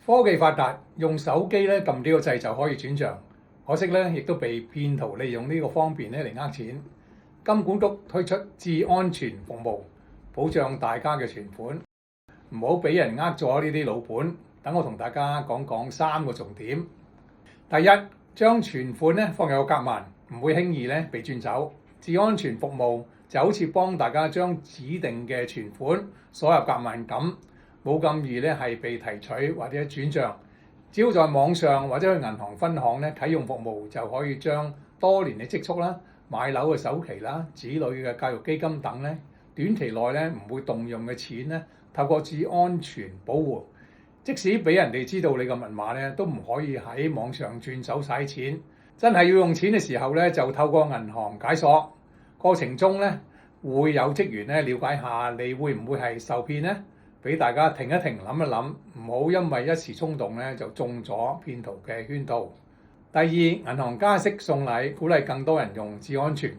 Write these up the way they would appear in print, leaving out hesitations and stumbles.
科技發達，用手機咧撳幾個掣就可以轉賬，可惜咧亦都被騙徒利用呢個方便咧嚟呃錢。金管局推出智安全服務，保障大家嘅存款，唔好俾人呃咗呢啲老本。等我同大家講講3個重點。第一，將存款咧放入個夾萬，唔會輕易咧被轉走。智安全服務就好似幫大家將指定嘅存款鎖入夾萬咁，冇咁易咧係被提取或者轉賬。只要在網上或者去銀行分行咧啟用服務，就可以將多年嘅積蓄啦、買樓嘅首期啦、子女嘅教育基金等咧短期內咧唔會動用嘅錢咧，透過智安全保護。即使俾人哋知道你個密碼咧，都唔可以喺網上轉走晒錢。真係要用錢嘅時候咧，就透過銀行解鎖。過程中咧會有職員咧了解下你會唔會係受騙咧，俾大家停一停諗一諗，唔好因為一時衝動咧就中咗騙徒嘅圈套。第二，銀行加息送禮，鼓勵更多人用智安全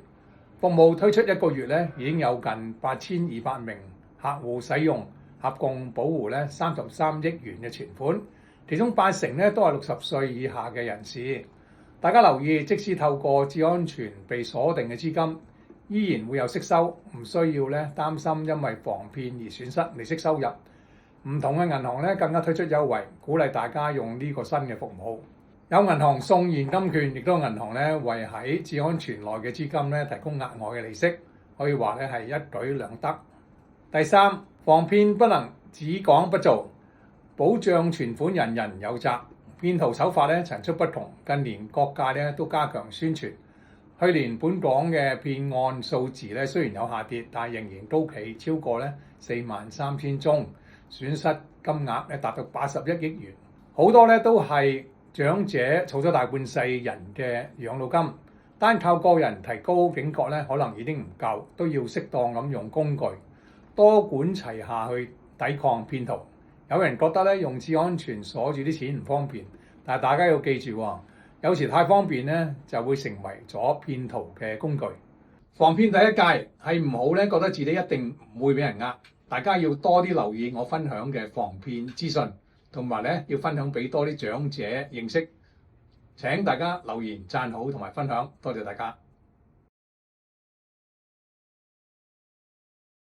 服務。推出1個月咧，已經有近8200名客戶使用，合共保護咧33億元嘅存款，其中80%咧都係60歲以下嘅人士。大家留意，即使透過智安全被鎖定嘅資金，依然會有息收，唔需要咧擔心因為防騙而損失利息收入。唔同嘅銀行咧更加推出優惠，鼓勵大家用呢個新嘅服務。有銀行送現金券，亦都有銀行咧為喺智安全內嘅資金咧提供額外嘅利息，可以話咧係一舉兩得。第三，防騙不能只講不做，保障存款人人有責。騙徒手法咧層出不窮，近年各界咧都加強宣傳。去年本港嘅騙案數字咧雖然有下跌，但仍然高企，超過咧43000宗，損失金額咧達到81億元。好多咧都係長者儲咗大半世人嘅養老金，單靠個人提高警覺咧可能已經唔夠，都要適當咁用工具，多管齊下去抵抗騙徒。有人覺得咧用智安全鎖住啲錢唔方便，但係大家要記住喎，有時太方便咧就會成為咗騙徒嘅工具。防騙第一誡係唔好咧覺得自己一定唔會俾人呃，大家要多啲留意我分享嘅防騙資訊，同埋咧要分享俾多啲長者認識。請大家留言讚好同埋分享，多謝大家。